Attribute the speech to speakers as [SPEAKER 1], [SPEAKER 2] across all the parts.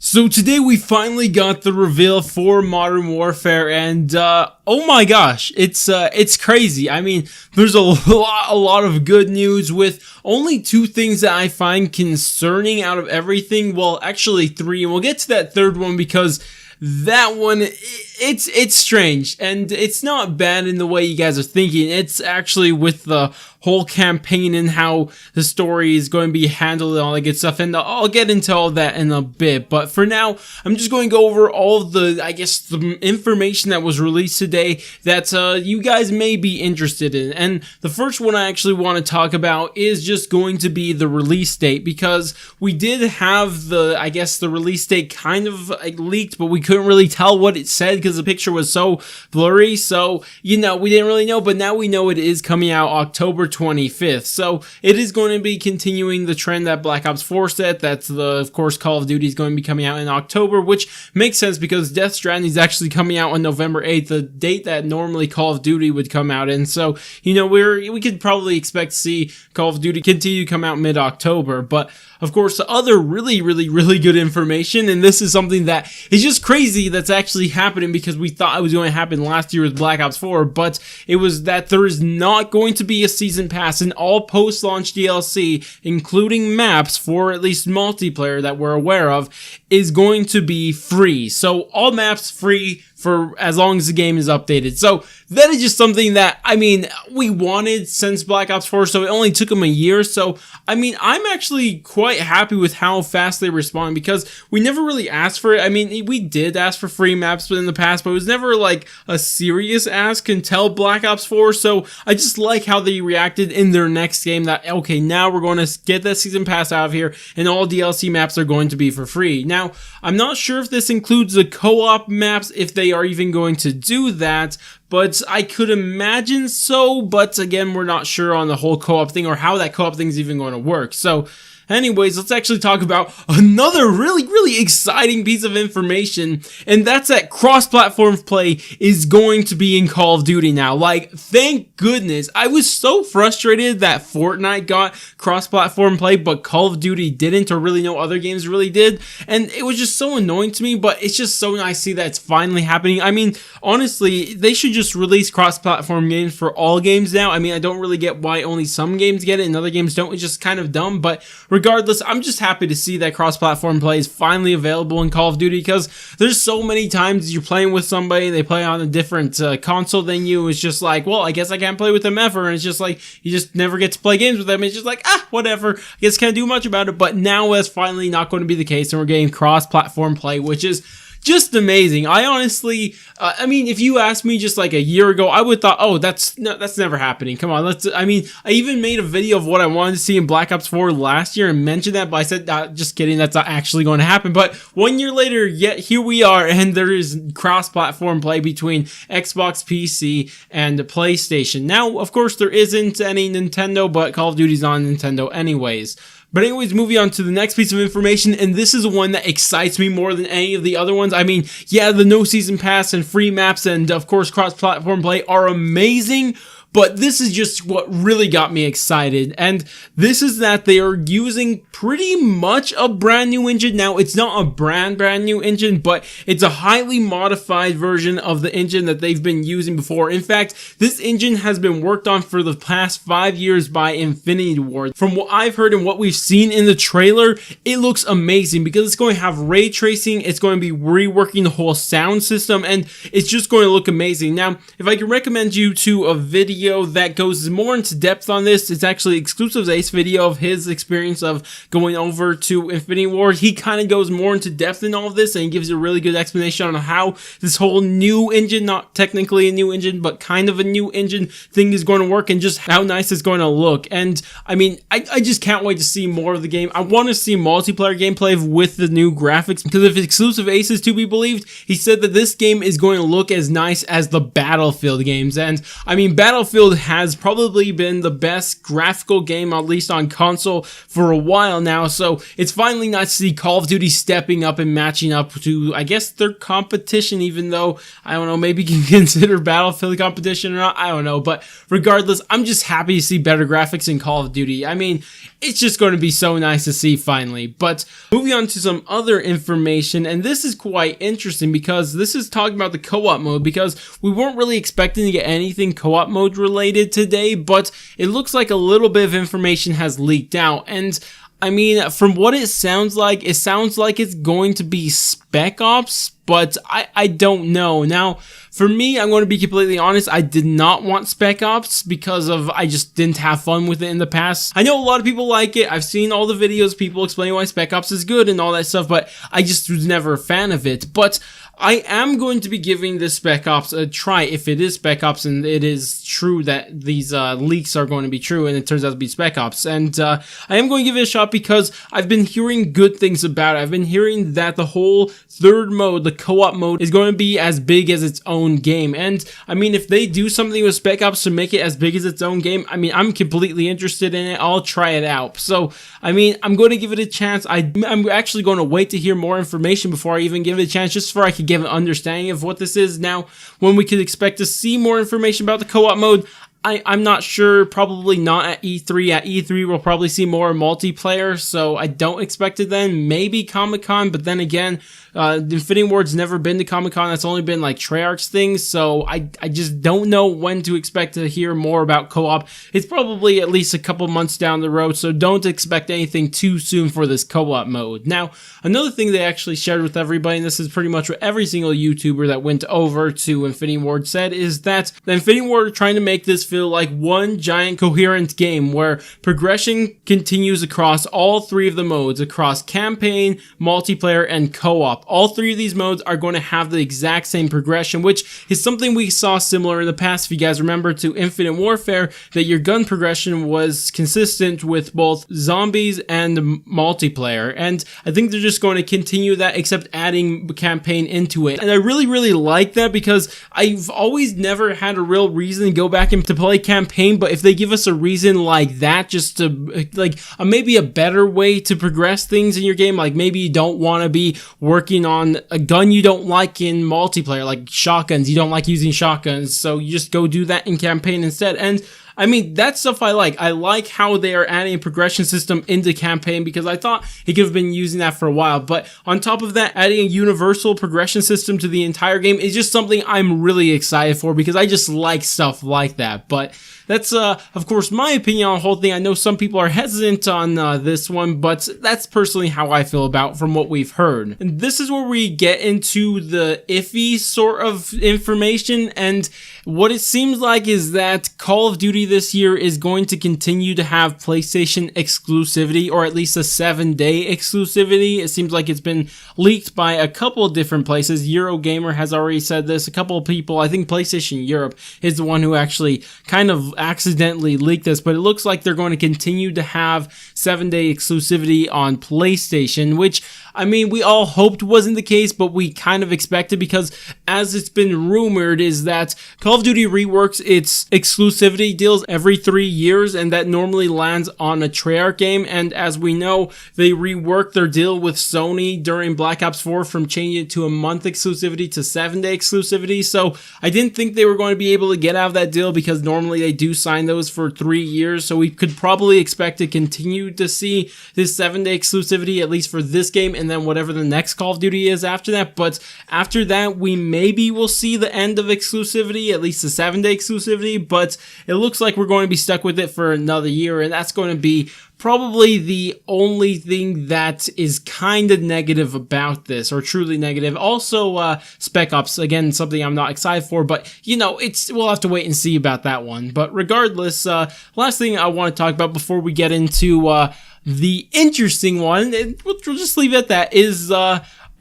[SPEAKER 1] So today we finally got the reveal for Modern Warfare, and oh my gosh, it's crazy. I mean, there's a lot of good news with only two things that I find concerning out of everything. Well, actually three, and we'll get to that third one because that one, it's strange, and it's not bad in the way you guys are thinking. It's actually with the whole campaign and how the story is going to be handled and all that good stuff, and I'll get into all that in a bit. But for now, I'm just going to go over all of the, I guess, the information that was released today that you guys may be interested in. And the first one I actually want to talk about is just going to be the release date, because we did have the, I guess, the release date kind of leaked, but we couldn't really tell what it said because the picture was so blurry. So, you know, we didn't really know, but now we know it is coming out October 25th. So it is going to be continuing the trend that Black Ops 4 set. That's of course, Call of Duty is going to be coming out in October, which makes sense because Death Stranding is actually coming out on November 8th, the date that normally Call of Duty would come out in. So, you know, we could probably expect to see Call of Duty continue to come out mid-October. But of course, the other really good information, and this is something that is just crazy that's actually happening because we thought it was going to happen last year with Black Ops 4, but it was that there is not going to be a season pass, and all post-launch DLC, including maps for at least multiplayer that we're aware of, is going to be free. So all maps free for as long as the game is updated. So that is just something that, I mean, we wanted since Black Ops 4, so it only took them a year. So, I mean, I'm actually quite happy with how fast they respond because we never really asked for it. I mean, we did ask for free maps in the past, but it was never like a serious ask until Black Ops 4. So I just like how they reacted in their next game that, okay, now we're going to get that season pass out of here and all DLC maps are going to be for free. Now, I'm not sure if this includes the co-op maps, if they are even going to do that, but I could imagine so. But again, we're not sure on the whole co-op thing or how that co-op thing is even going to work. So anyways, let's actually talk about another really exciting piece of information, and that's that cross-platform play is going to be in Call of Duty now. Like, thank goodness. I was so frustrated that Fortnite got cross-platform play, but Call of Duty didn't, or really no other games really did, and it was just so annoying to me, but it's just so nice to see that it's finally happening. I mean, honestly, they should just release cross-platform games for all games now. I mean, I don't really get why only some games get it and other games don't. It's just kind of dumb, but regardless, I'm just happy to see that cross-platform play is finally available in Call of Duty, because there's so many times you're playing with somebody, they play on a different console than you. It's just like, well, I guess I can't play with them ever, and it's just like, you just never get to play games with them. It's just like, whatever, I guess can't do much about it. But now that's finally not going to be the case, and we're getting cross-platform play, which is just amazing. I honestly, I mean, if you asked me just like a year ago, I would thought, oh, that's never happening. Come on, I mean, I even made a video of what I wanted to see in Black Ops 4 last year and mentioned that, but I said, just kidding, that's not actually going to happen. But 1 year later, yet here we are, and there is cross-platform play between Xbox, PC, and PlayStation. Now, of course, there isn't any Nintendo, but Call of Duty's on Nintendo anyways. But anyways, moving on to the next piece of information, and this is one that excites me more than any of the other ones. I mean, yeah, the no season pass and free maps and, of course, cross-platform play are amazing, but this is just what really got me excited, and this is that they are using pretty much a brand new engine. Now, it's not a brand new engine, but it's a highly modified version of the engine that they've been using before. In fact, this engine has been worked on for the past 5 years by Infinity Ward. From what I've heard and what we've seen in the trailer, it looks amazing because it's going to have ray tracing, it's going to be reworking the whole sound system, and it's just going to look amazing. Now, if I can recommend you to a video that goes more into depth on this, it's actually Exclusivity's video of his experience of going over to Infinity Ward. He kind of goes more into depth in all of this, and he gives a really good explanation on how this whole new engine, not technically a new engine, but kind of a new engine thing is going to work, and just how nice it's going to look. And I mean, I just can't wait to see more of the game. I want to see multiplayer gameplay with the new graphics, because if Exclusive Ace is to be believed, he said that this game is going to look as nice as the Battlefield games. And I mean, Battlefield Battlefield has probably been the best graphical game, at least on console, for a while now, so it's finally nice to see Call of Duty stepping up and matching up to, I guess, their competition, even though, I don't know, maybe you can consider Battlefield competition or not, I don't know, but regardless, I'm just happy to see better graphics in Call of Duty. I mean, it's just going to be so nice to see finally. But moving on to some other information, and this is quite interesting because this is talking about the co-op mode, because we weren't really expecting to get anything co-op mode related today, but it looks like a little bit of information has leaked out. And I mean, from what it sounds like it's going to be Spec Ops, but I don't know. Now, for me, I'm going to be completely honest, I did not want Spec Ops because I just didn't have fun with it in the past. I know a lot of people like it, I've seen all the videos, people explaining why Spec Ops is good and all that stuff, but I just was never a fan of it. But I am going to be giving this Spec Ops a try if it is Spec Ops and it is true that these leaks are going to be true and it turns out to be Spec Ops. And I am going to give it a shot because I've been hearing good things about it. I've been hearing that the whole third mode, the co-op mode, is going to be as big as its own game. And I mean, if they do something with Spec Ops to make it as big as its own game, I mean, I'm completely interested in it. I'll try it out. So, I mean, I'm going to give it a chance. I'm actually going to wait to hear more information before I even give it a chance, just so I can give an understanding of what this is. Now, when we could expect to see more information about the co-op mode, I'm not sure, probably not at E3. At E3, we'll probably see more multiplayer, so I don't expect it then. Maybe Comic-Con, but then again, Infinity Ward's never been to Comic-Con. That's only been like Treyarch's things, so I just don't know when to expect to hear more about co-op. It's probably at least a couple months down the road, so don't expect anything too soon for this co-op mode. Now, another thing they actually shared with everybody, and this is pretty much what every single YouTuber that went over to Infinity Ward said, is that the Infinity Ward are trying to make this feel like one giant coherent game where progression continues across all three of the modes, across campaign, multiplayer, and co-op. All three of these modes are going to have the exact same progression, which is something we saw similar in the past. If you guys remember to Infinite Warfare, that your gun progression was consistent with both zombies and multiplayer. And I think they're just going to continue that, except adding campaign into it. And I really, really like that because I've always never had a real reason to go back and to play campaign, but if they give us a reason like that, just to like maybe a better way to progress things in your game, like maybe you don't want to be working on a gun you don't like in multiplayer, like shotguns, you don't like using shotguns, so you just go do that in campaign instead. And I mean, that stuff I like. I like how they are adding a progression system into campaign because I thought he could have been using that for a while. But on top of that, adding a universal progression system to the entire game is just something I'm really excited for because I just like stuff like that. But that's, of course, my opinion on the whole thing. I know some people are hesitant on this one, but that's personally how I feel about from what we've heard. And this is where we get into the iffy sort of information, and what it seems like is that Call of Duty this year is going to continue to have PlayStation exclusivity, or at least a 7-day exclusivity. It seems like it's been leaked by a couple of different places. Eurogamer has already said this. A couple of people, I think PlayStation Europe is the one who actually kind of accidentally leaked this, but it looks like they're going to continue to have 7-day exclusivity on PlayStation, which, I mean, we all hoped wasn't the case, but we kind of expected because, as it's been rumored, is that Call of Duty reworks its exclusivity deals every 3 years, and that normally lands on a Treyarch game. And as we know, they reworked their deal with Sony during Black Ops 4 from changing it to a month exclusivity to 7-day exclusivity. So I didn't think they were going to be able to get out of that deal because normally they do sign those for 3 years. So we could probably expect to continue to see this 7-day exclusivity, at least for this game, and then whatever the next Call of Duty is after that. But after that, we maybe will see the end of exclusivity, at least the 7-day exclusivity, but it looks like we're going to be stuck with it for another year, and that's going to be probably the only thing that is kind of negative about this, or truly negative. Also, Spec Ops, again, something I'm not excited for, but, you know, we'll have to wait and see about that one. But regardless, last thing I want to talk about before we get into the interesting one, and we'll just leave it at that, is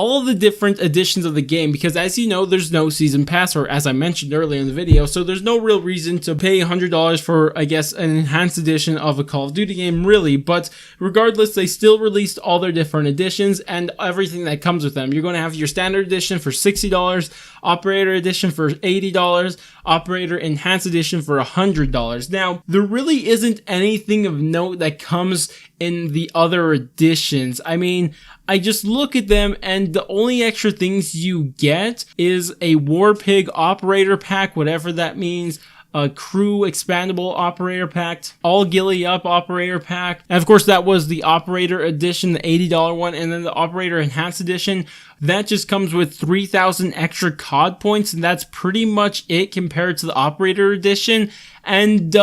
[SPEAKER 1] all of the different editions of the game, because as you know, there's no season pass, or as I mentioned earlier in the video, so there's no real reason to pay $100 for, I guess, an enhanced edition of a Call of Duty game, really. But regardless, they still released all their different editions and everything that comes with them. You're going to have your standard edition for $60, Operator Edition for $80, Operator Enhanced Edition for $100. Now, there really isn't anything of note that comes in the other editions. I mean, I just look at them and the only extra things you get is a War Pig Operator Pack, whatever that means, a Crew Expandable Operator Pack, All Gilly Up Operator Pack, and of course that was the Operator Edition, the $80 one, and then the Operator Enhanced Edition, that just comes with 3,000 extra COD points, and that's pretty much it compared to the Operator Edition. And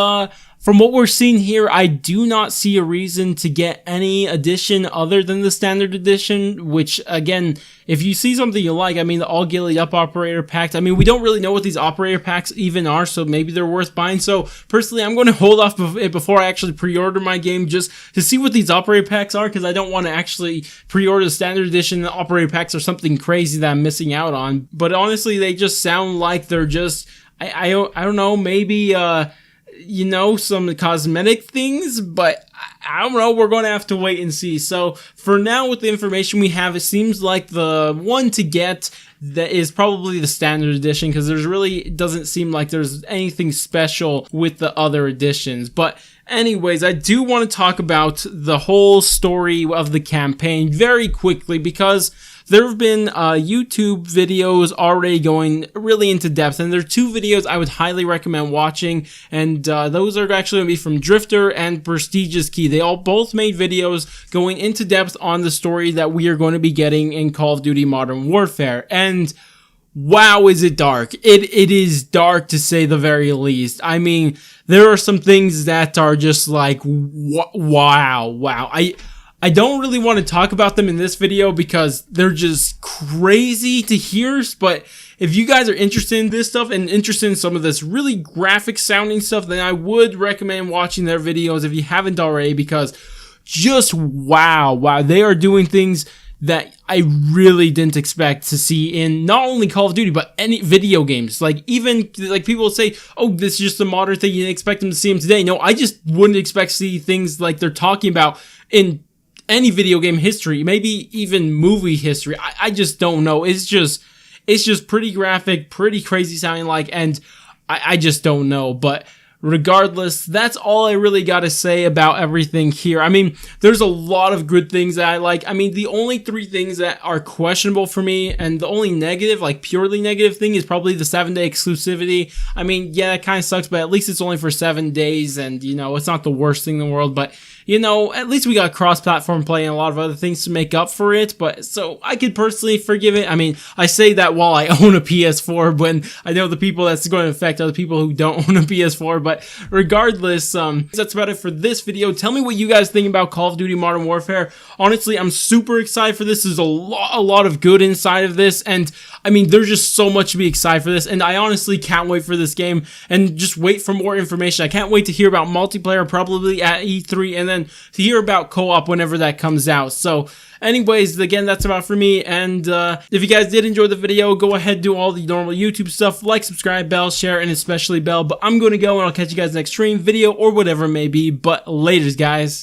[SPEAKER 1] from what we're seeing here, I do not see a reason to get any edition other than the standard edition, which again, if you see something you like, I mean, the All Gilly Up Operator Packs, I mean, we don't really know what these Operator Packs even are, so maybe they're worth buying. So personally, I'm going to hold off before I actually pre-order my game just to see what these Operator Packs are, because I don't want to actually pre-order the standard edition. The Operator Packs are something crazy that I'm missing out on. But honestly, they just sound like they're just, I don't know, maybe, you know, some cosmetic things, but I don't know, we're going to have to wait and see. So for now, with the information we have, it seems like the one to get that is probably the standard edition, because there's really, it doesn't seem like there's anything special with the other editions. But anyways, I do want to talk about the whole story of the campaign very quickly, because there have been YouTube videos already going really into depth, and there are two videos I would highly recommend watching, and those are actually going to be from Drifter and Prestigious Key. They both made videos going into depth on the story that we are going to be getting in Call of Duty Modern Warfare, and wow, is it dark. It is dark, to say the very least. I mean, there are some things that are just like, wow. I don't really want to talk about them in this video because they're just crazy to hear, but if you guys are interested in this stuff and interested in some of this really graphic sounding stuff, then I would recommend watching their videos if you haven't already, because just wow, they are doing things that I really didn't expect to see in not only Call of Duty, but any video games. Like, even, like, people will say, oh, this is just a modern thing, you didn't expect them to see them today. No, I just wouldn't expect to see things like they're talking about in any video game history, maybe even movie history. I just don't know. It's just pretty graphic, pretty crazy sounding like, and I just don't know. But regardless, that's all I really got to say about everything here. I mean, there's a lot of good things that I like. I mean, the only three things that are questionable for me, and the only negative, like purely negative thing, is probably the 7-day exclusivity. I mean, yeah, it kind of sucks, but at least it's only for 7 days, and, you know, it's not the worst thing in the world, but, you know, at least we got cross-platform play and a lot of other things to make up for it, but, so, I could personally forgive it. I mean, I say that while I own a PS4, when I know the people that's going to affect are the people who don't own a PS4, but regardless, that's about it for this video. Tell me what you guys think about Call of Duty Modern Warfare. Honestly, I'm super excited for this. There's a lot of good inside of this, and I mean, there's just so much to be excited for this, and I honestly can't wait for this game, and just wait for more information. I can't wait to hear about multiplayer, probably at E3, and then to hear about co-op whenever that comes out. So anyways, again, that's about for me, and if you guys did enjoy the video, go ahead, do all the normal YouTube stuff, like, subscribe, bell, share, and especially bell. But I'm going to go, and I'll catch you guys next stream, video, or whatever it may be. But laters, guys.